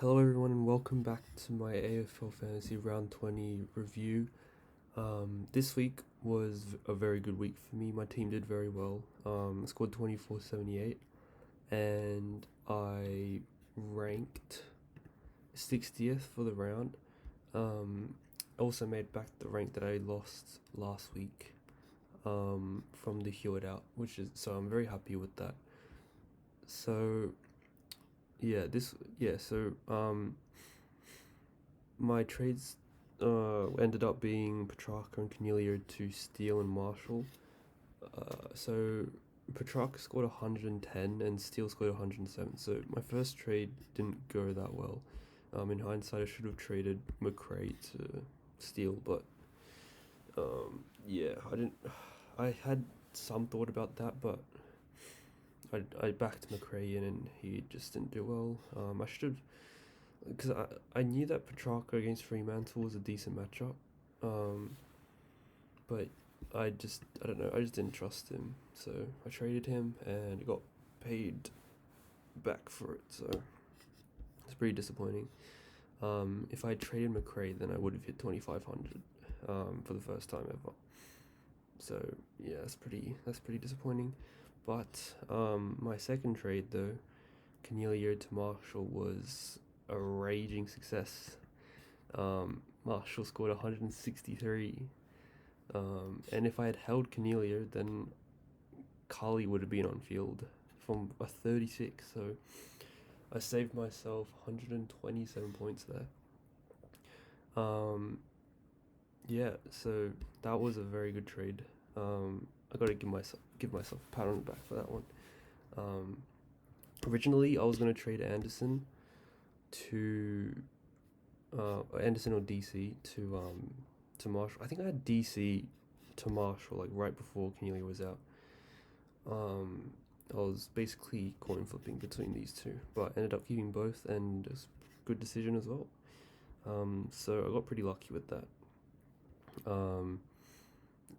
Hello everyone and welcome back to my AFL Fantasy Round 20 review. This week was a very good week for me. My team did very well. I scored 2478 and I ranked 60th for the round. Also made back the rank that I lost last week from the Hewitt out, so I'm very happy with that. So my trades ended up being Petrarca and Cornelio to Steele and Marshall. So Petrarca scored 110 and Steele scored 107. So my first trade didn't go that well. In hindsight, I should have traded McRae to Steele, but I didn't. I had some thought about that, but I backed McRae in and he just didn't do well. I should have, because I knew that Petrarca against Fremantle was a decent matchup, but I don't know, I just didn't trust him, so I traded him and I got paid back for it, so it's pretty disappointing. If I traded McRae, then I would have hit 2,500 for the first time ever. So yeah, that's pretty disappointing. But my second trade though, Cornelio to Marshall, was a raging success. Marshall scored 163. And if I had held Cornelio, then Carly would have been on field from a 36. So I saved myself 127 points there. So that was a very good trade. I gotta give myself a pat on the back for that one. Originally, I was gonna trade Anderson or DC to Marshall. I think I had DC to Marshall like right before Cornelia was out. I was basically coin flipping between these two, but I ended up keeping both, and it's a good decision as well. So I got pretty lucky with that.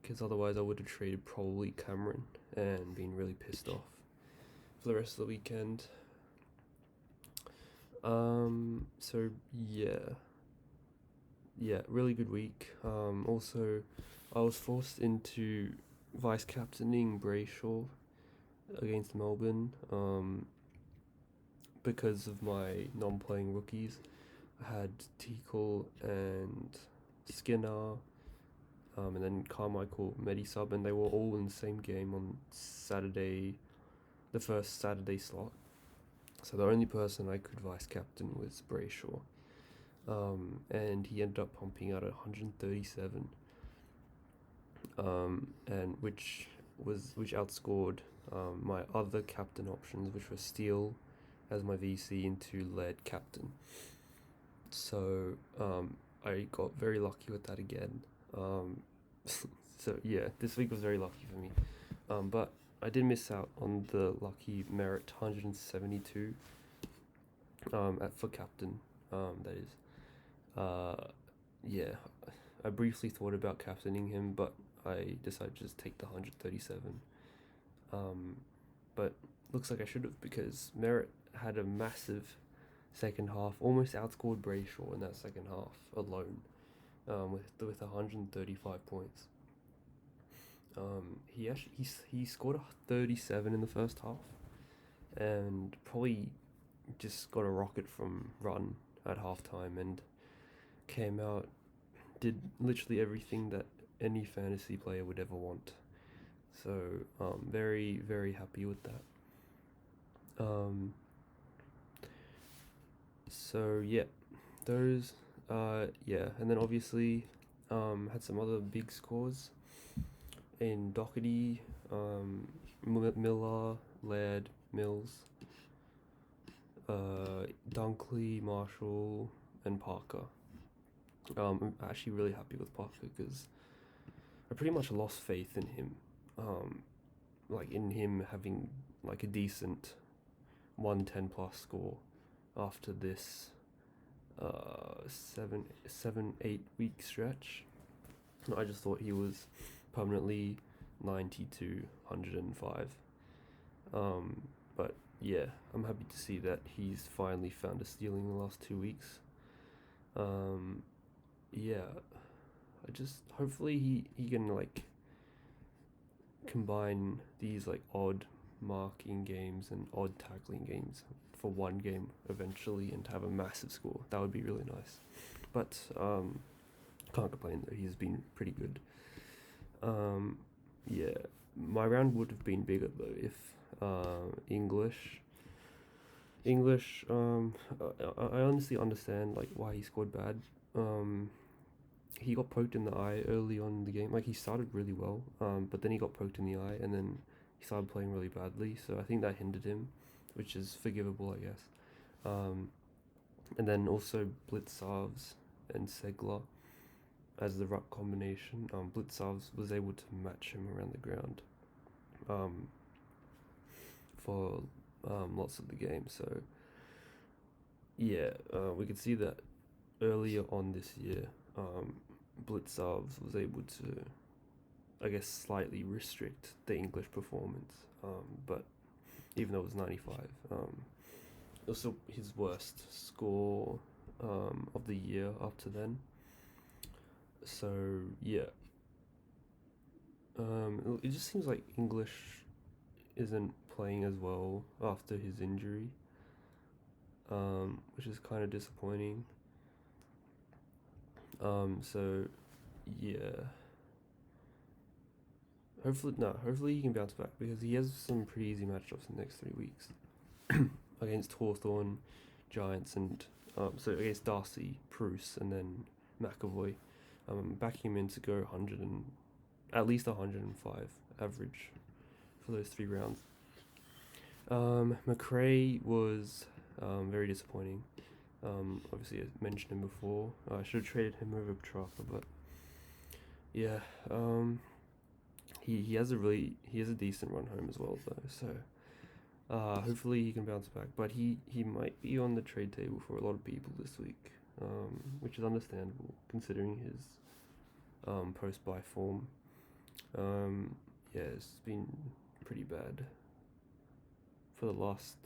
Because otherwise I would have traded probably Cameron and been really pissed off for the rest of the weekend. So really good week. Also, I was forced into vice captaining Brayshaw against Melbourne because of my non-playing rookies. I had Teakle and Skinner, and then Carmichael, Medisub, and they were all in the same game on Saturday, the first Saturday slot. So the only person I could vice captain was Brayshaw, and he ended up pumping out 137, and which outscored my other captain options, which were Steele as my VC into lead captain. So I got very lucky with that again. So yeah, this week was very lucky for me. But I did miss out on the lucky merit 172 for captain. That is. I briefly thought about captaining him, but I decided to just take the 137. But looks like I should have, because Merritt had a massive second half, almost outscored Brayshaw in that second half alone, with 135 points. He scored a 37 in the first half, and probably just got a rocket from run at halftime and came out, did literally everything that any fantasy player would ever want. So very, very happy with that. So yeah, those and then obviously had some other big scores in Doherty, Miller, Laird, Mills, Dunkley, Marshall, and Parker. I'm actually really happy with Parker because I pretty much lost faith in him. Like in him having like a decent 110 plus score after this 8 week stretch. I just thought he was permanently 90 to 105. But yeah, I'm happy to see that he's finally found a stealing in the last 2 weeks. Um, yeah, I just hopefully he can like combine these like odd marking games and odd tackling games for one game eventually and have a massive score. That would be really nice. But can't complain though. He's been pretty good. Yeah, my round would have been bigger though if English. I honestly understand like why he scored bad. Um, he got poked in the eye early on in the game. Like he started really well, but then he got poked in the eye, and then he started playing really badly. So I think that hindered him, which is forgivable, I guess. Um, and then also Blitzarves and Segler as the ruck combination. Blitzarves was able to match him around the ground for lots of the game. So yeah, we could see that earlier on this year. Blitzarves was able to, I guess, slightly restrict the English performance. But even though it was 95, it was still his worst score of the year up to then. So yeah, it just seems like English isn't playing as well after his injury, which is kind of disappointing. So yeah, hopefully he can bounce back because he has some pretty easy matchups in the next 3 weeks against Hawthorn, Giants, and so against Darcy, Bruce, and then McAvoy. Backing him in to go 100 and at least 105 average for those 3 rounds. McRae was very disappointing. Obviously, I mentioned him before. I should have traded him over Petrarca, but yeah, he has a decent run home as well though. So hopefully he can bounce back. But he might be on the trade table for a lot of people this week, which is understandable considering his post buy form. Yeah, it's been pretty bad for the last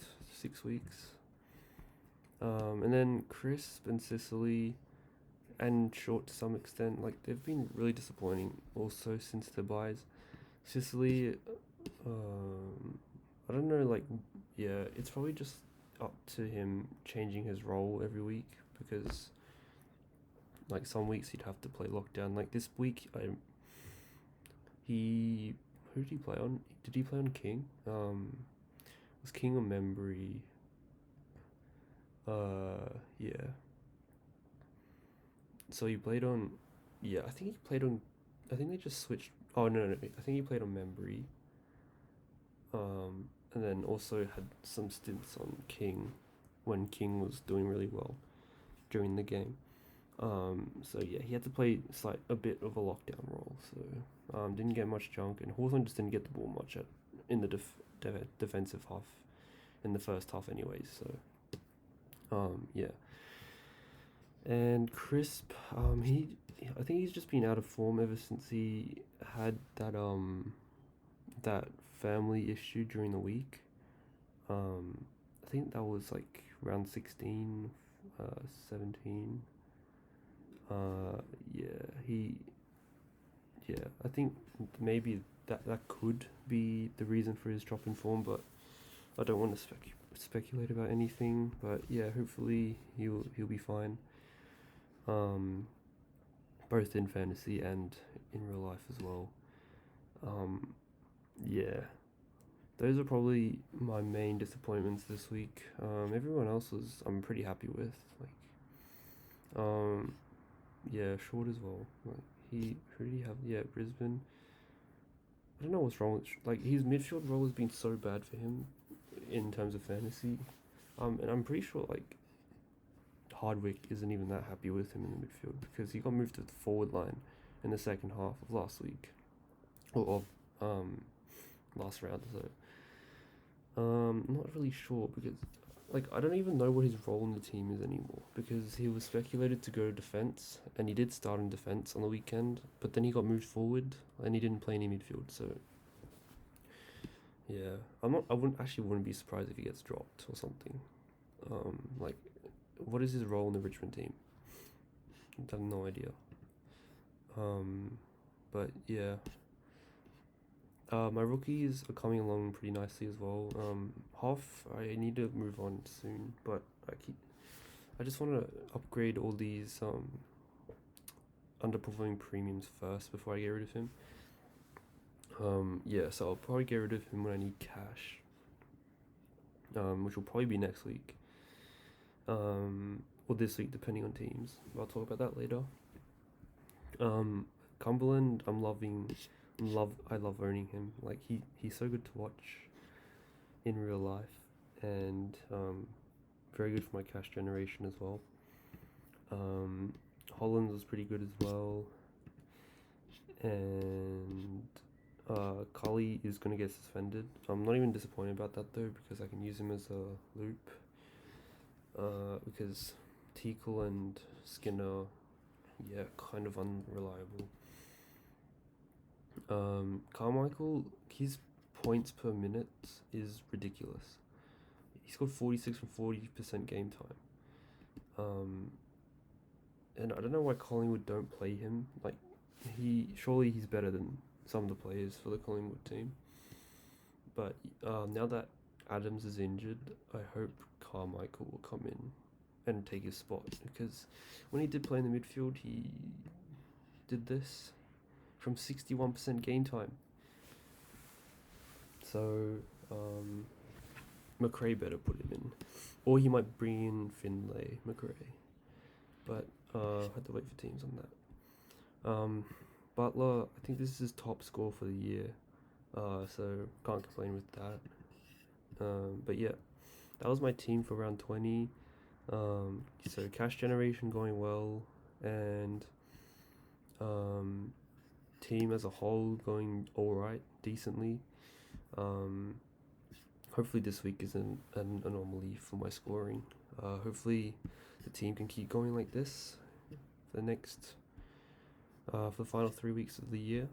6 weeks. And then Crisp and Sicily and Short to some extent, like they've been really disappointing also since the buys. Sicily, I don't know, like, yeah, it's probably just up to him changing his role every week because, like, some weeks he'd have to play lockdown. Like this week, who did he play on? Did he play on King? Was King or Membry? Yeah. So he played on, yeah, I think he played on, I think they just switched. Oh no, I think he played on Membry. And then also had some stints on King when King was doing really well during the game. So yeah, he had to play a bit of a lockdown role. So didn't get much junk, and Hawthorn just didn't get the ball much in the defensive half in the first half, anyways. So yeah. And Crisp, I think he's just been out of form ever since he had that family issue during the week. I think that was like round 16, 17. Yeah, I think maybe that could be the reason for his drop in form, but I don't want to speculate about anything. But yeah, hopefully he'll be fine. Both in fantasy and in real life as well. Yeah, those are probably my main disappointments this week. Everyone else I'm pretty happy with. Yeah, Short as well. Like who did he have? Yeah, Brisbane. I don't know what's wrong with like his midfield role has been so bad for him in terms of fantasy. And I'm pretty sure like Hardwick isn't even that happy with him in the midfield because he got moved to the forward line in the second half of last week, or last round. So I'm not really sure because like I don't even know what his role in the team is anymore because he was speculated to go defense and he did start in defense on the weekend, but then he got moved forward and he didn't play any midfield. So Yeah, I wouldn't be surprised if he gets dropped or something. Like, what is his role in the Richmond team? I have no idea. But yeah, my rookies are coming along pretty nicely as well. Hoff, I need to move on soon, but I just want to upgrade all these underperforming premiums first before I get rid of him. Yeah, so I'll probably get rid of him when I need cash. Which will probably be next week. Or this week, depending on teams. I'll talk about that later. Cumberland, I love owning him. Like he's so good to watch in real life, and very good for my cash generation as well. Holland was pretty good as well, and Cully is gonna get suspended. I'm not even disappointed about that though, because I can use him as a loop. Because Teakle and Skinner, yeah, kind of unreliable. Carmichael, his points per minute is ridiculous. He scored 46 from 40% game time. And I don't know why Collingwood don't play him. Like, surely he's better than some of the players for the Collingwood team. But now that Adams is injured, I hope Carmichael will come in and take his spot, because when he did play in the midfield, he did this from 61% game time. So McRae better put him in, or he might bring in Finlay McRae. But I had to wait for teams on that. Butler, I think this is his top score for the year, so can't complain with that. But yeah, that was my team for round 20. So cash generation going well, and team as a whole going alright, decently. Hopefully this week isn't an anomaly for my scoring. Hopefully the team can keep going like this for the final 3 weeks of the year.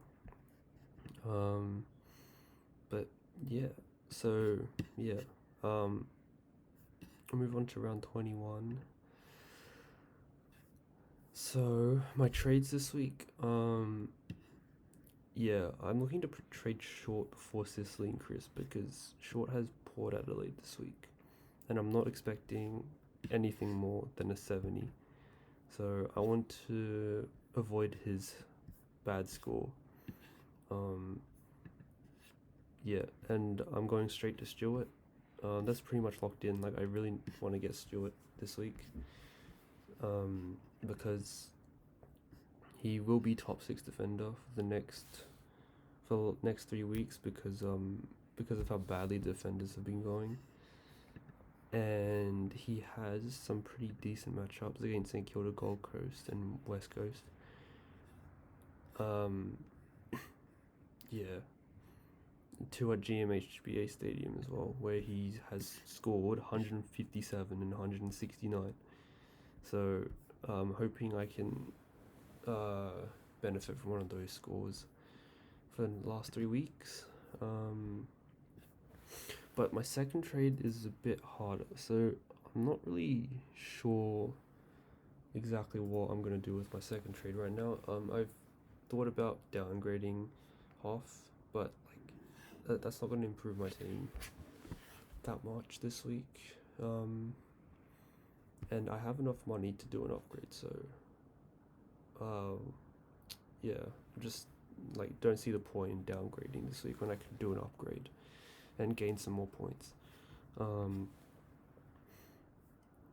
But yeah, so yeah, I'll move on to round 21. So my trades this week, yeah, I'm looking to trade Short before Sicily and Chris, because Short has Port Adelaide this week, and I'm not expecting anything more than a 70. So I want to avoid his bad score. Yeah, and I'm going straight to Stewart. That's pretty much locked in. Like, I really want to get Stewart this week, because he will be top 6 defender for the next 3 weeks, because of how badly the defenders have been going. And he has some pretty decent matchups against St Kilda, Gold Coast, and West Coast. Yeah, 2 at GMHBA Stadium as well, where he has scored 157 and 169. So hoping I can benefit from one of those scores for the last 3 weeks. But my second trade is a bit harder, so I'm not really sure exactly what I'm going to do with my second trade right now. I've thought about downgrading Hoff, but like that's not going to improve my team that much this week. And I have enough money to do an upgrade, so yeah, just like don't see the point in downgrading this week when I can do an upgrade and gain some more points.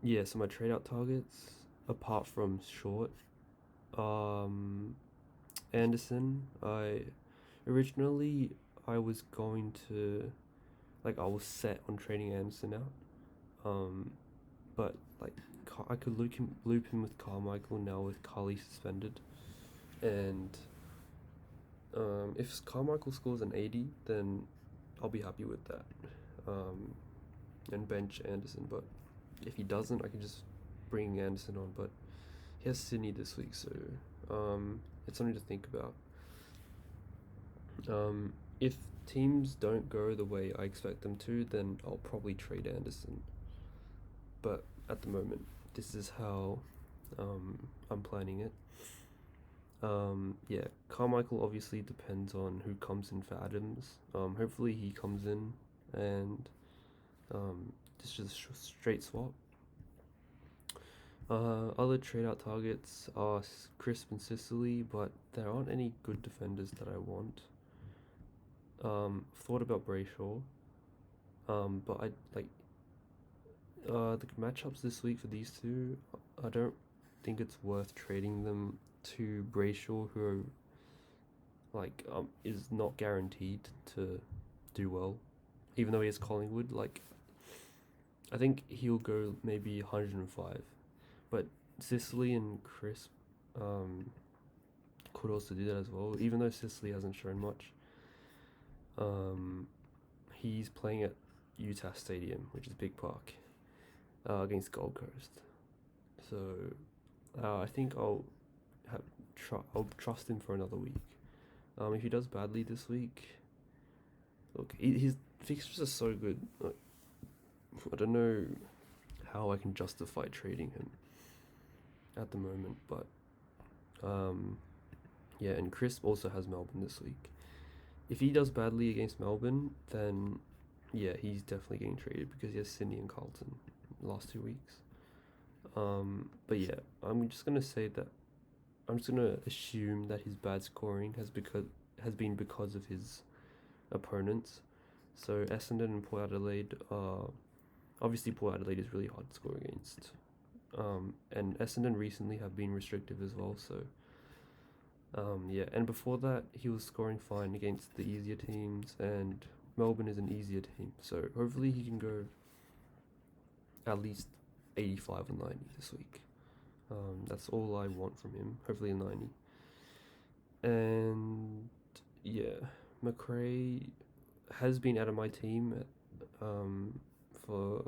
Yeah, so my trade out targets, apart from Short, Anderson, originally I was going to, like, I was set on trading Anderson out, but like I could loop him with Carmichael now with Cully suspended, and if Carmichael scores an 80, then I'll be happy with that, and bench Anderson. But if he doesn't, I can just bring Anderson on. But he has Sydney this week, so it's something to think about. If teams don't go the way I expect them to, then I'll probably trade Anderson. But at the moment, this is how I'm planning it. Yeah, Carmichael obviously depends on who comes in for Adams. Hopefully he comes in and this is a straight swap. Other trade out targets are Crisp and Sicily, but there aren't any good defenders that I want. Thought about Brayshaw, but I like the matchups this week for these two. I don't think it's worth trading them to Brayshaw, who is not guaranteed to do well, even though he has Collingwood. Like, I think he'll go maybe 105, but Sicily and Crisp could also do that as well. Even though Sicily hasn't shown much, he's playing at Utah Stadium, which is Big Park, against Gold Coast. So I think I'll trust him for another week. If he does badly this week, look, his fixtures are so good. Like, I don't know how I can justify trading him at the moment, but yeah, and Crisp also has Melbourne this week. If he does badly against Melbourne, then yeah, he's definitely getting traded because he has Sydney and Carlton the last 2 weeks. But yeah, I'm just gonna assume that his bad scoring has been because of his opponents. So Essendon and Port Adelaide obviously Port Adelaide is really hard to score against. And Essendon recently have been restrictive as well, so yeah, and before that he was scoring fine against the easier teams, and Melbourne is an easier team, so hopefully he can go at least 85 or 90 this week. That's all I want from him, hopefully a 90. And yeah, McRae has been out of my team for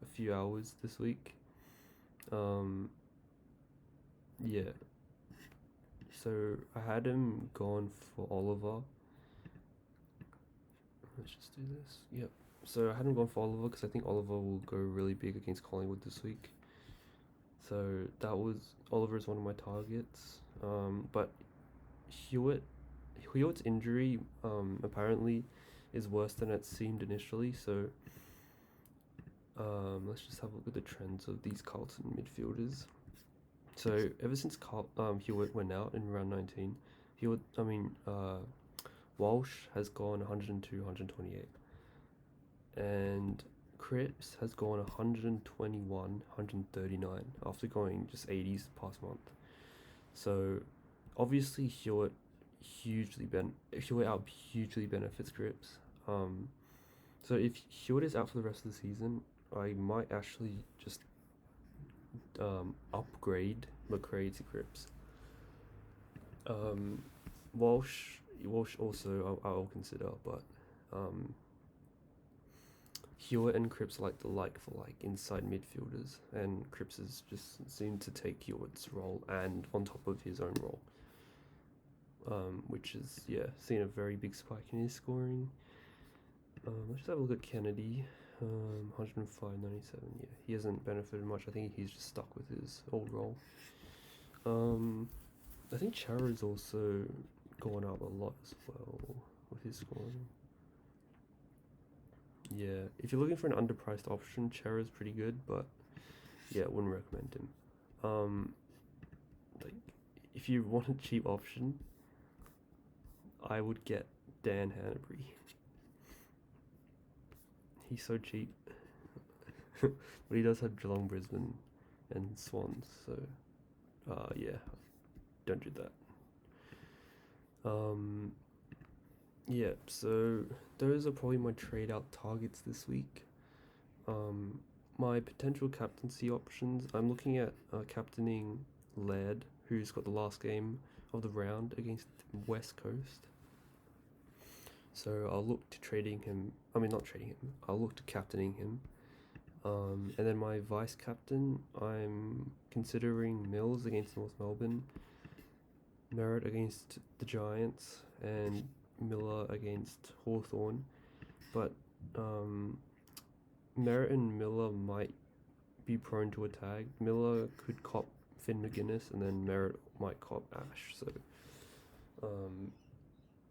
a few hours this week. Yeah, so I had him gone for Oliver. Let's just do this. Yep. So I had him gone for Oliver because I think Oliver will go really big against Collingwood this week. So Oliver is one of my targets. But Hewitt's injury apparently is worse than it seemed initially. So let's just have a look at the trends of these Carlton midfielders. So ever since Hewitt went out in round 19, Walsh has gone 102, 128, and Cripps has gone 121, 139 after going just 80s past month. So obviously Hewitt hugely benefits Cripps. So if Hewitt is out for the rest of the season, I might actually just upgrade McRae to Cripps. Walsh also I'll consider, but Hewitt and Cripps are like for inside midfielders, and Cripps has just seemed to take Hewitt's role and on top of his own role, which is seen a very big spike in his scoring. Let's just have a look at Kennedy. 105, 97. Yeah, he hasn't benefited much. I think he's just stuck with his old role. I think Chara's also gone up a lot as well with his scoring. Yeah, if you're looking for an underpriced option, Chara's pretty good, but yeah, I wouldn't recommend him. If you want a cheap option, I would get Dan Hanbury. He's so cheap. But he does have Geelong, Brisbane, and Swans, so yeah, don't do that. Yeah, so those are probably my trade out targets this week. My potential captaincy options, I'm looking at captaining Laird, who's got the last game of the round against West Coast. So I'll look to I'll look to captaining him. And then my vice captain, I'm considering Mills against North Melbourne, Merritt against the Giants, and Miller against Hawthorn, but Merritt and Miller might be prone to a tag. Miller could cop Finn McGuinness, and then Merritt might cop Ash. So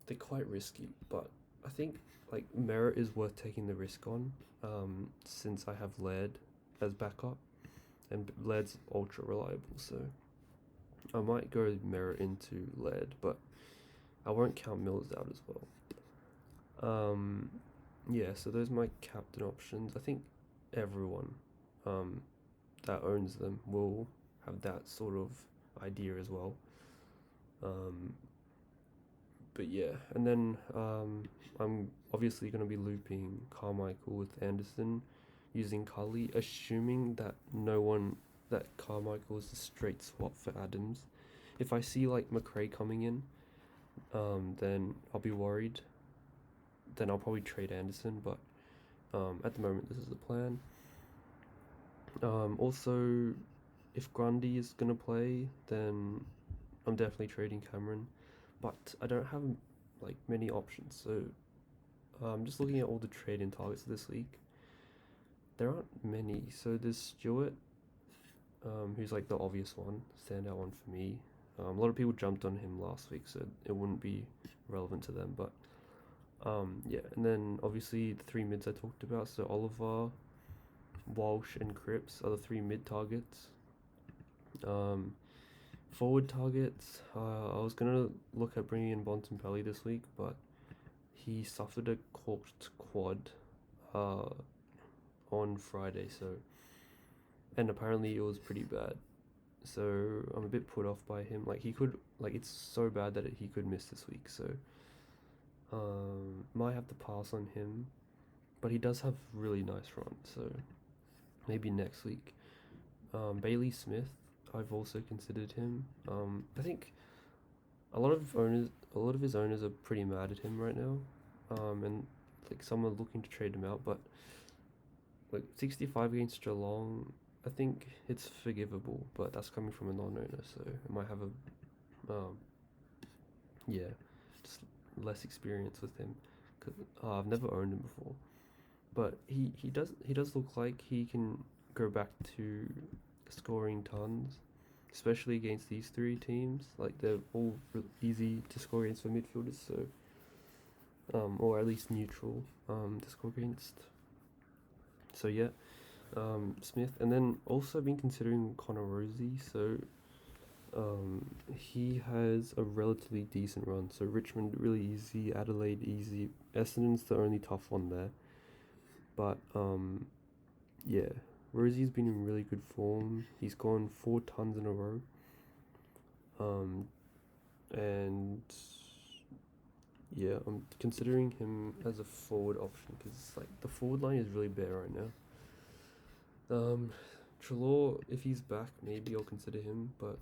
they're quite risky, but I think like Merritt is worth taking the risk on, since I have Laird as backup, and Laird's ultra reliable. So I might go Merritt into Laird, but I won't count Mills out as well. Yeah, so those are my captain options. I think everyone that owns them will have that sort of idea as well. But yeah, and then I'm obviously going to be looping Carmichael with Anderson using Cully, assuming that Carmichael is a straight swap for Adams. If I see like McRae coming in, then I'll be worried. Then I'll probably trade Anderson, but at the moment this is the plan. Also, if Grundy is gonna play, then I'm definitely trading Cameron, but I don't have like many options. So I'm just looking at all the trade-in targets this week. There aren't many. So there's Stewart, who's like the obvious one, standout one for me. A lot of people jumped on him last week, so it wouldn't be relevant to them. But yeah, and then obviously the three mids I talked about. So Oliver, Walsh, and Cripps are the three mid targets. Forward targets, I was gonna look at bringing in Bontempelli this week, but he suffered a corked quad on Friday, and apparently it was pretty bad. So I'm a bit put off by him. Like it's so bad that he could miss this week. So might have to pass on him, but he does have really nice run. So maybe next week. Bailey Smith, I've also considered him. I think a lot of his owners are pretty mad at him right now. And like some are looking to trade him out, but like 65 against Geelong, I think it's forgivable, but that's coming from a non-owner, so it might have just less experience with him, because I've never owned him before, but he does look like he can go back to scoring tons, especially against these three teams. Like they're all easy to score against for midfielders, so or at least neutral to score against. So yeah, Smith, and then also been considering Connor Rosie. So he has a relatively decent run. So Richmond really easy, Adelaide easy, Essendon's the only tough one there. But yeah, Rosie's been in really good form. He's gone 4 tons in a row. And yeah, I'm considering him as a forward option because like the forward line is really bare right now. Trelaw, if he's back, maybe I'll consider him, but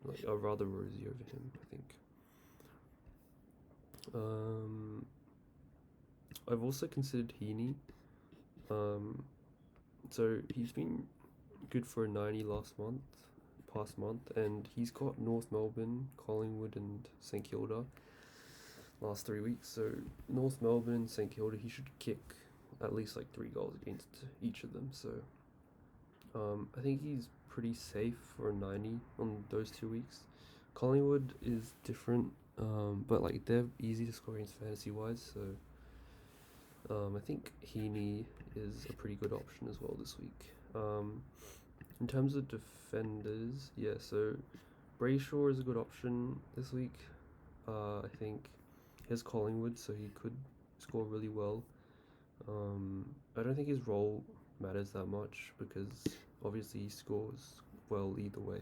like I'd rather Rosie over him, I think. I've also considered Heaney. So he's been good for a 90 past month, and he's got North Melbourne, Collingwood, and St Kilda last 3 weeks. So North Melbourne, St Kilda, he should kick at least like 3 goals against each of them. So I think he's pretty safe for a 90 on those 2 weeks. Collingwood is different, but like they're easy to score against fantasy wise. So I think Heaney is a pretty good option as well this week. In terms of defenders, yeah, so Brayshaw is a good option this week. I think he has Collingwood, so he could score really well. I don't think his role matters that much because obviously he scores well either way.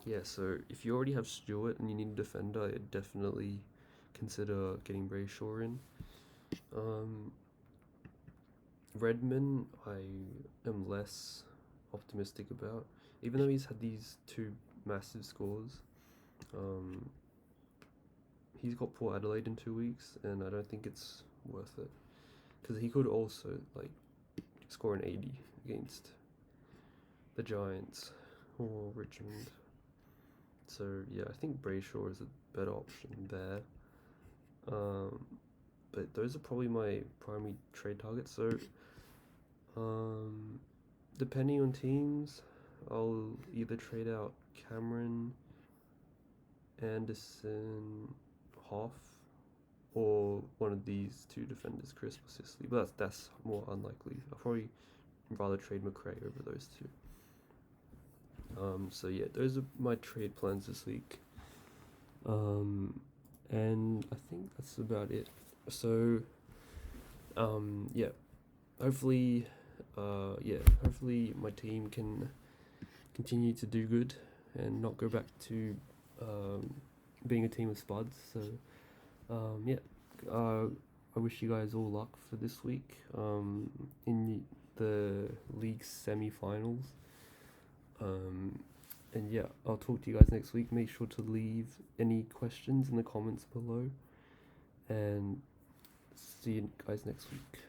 Yeah, so if you already have Stewart and you need a defender, I'd definitely consider getting Brayshaw in. Redman, I am less optimistic about, even though he's had these 2 massive scores. He's got Port Adelaide in 2 weeks, and I don't think it's worth it because he could also like score an 80 against the Giants or Richmond. So yeah, I think Brayshaw is a better option there. But those are probably my primary trade targets. So depending on teams, I'll either trade out Cameron, Anderson, Hoff, or one of these two defenders, Chris or Sisley. But that's more unlikely. I'll probably rather trade McRae over those two. So yeah, those are my trade plans this week. And I think that's about it. So, yeah, hopefully, hopefully my team can continue to do good and not go back to being a team of spuds. So, I wish you guys all luck for this week in the league semi-finals. And yeah, I'll talk to you guys next week. Make sure to leave any questions in the comments below. And see you guys next week.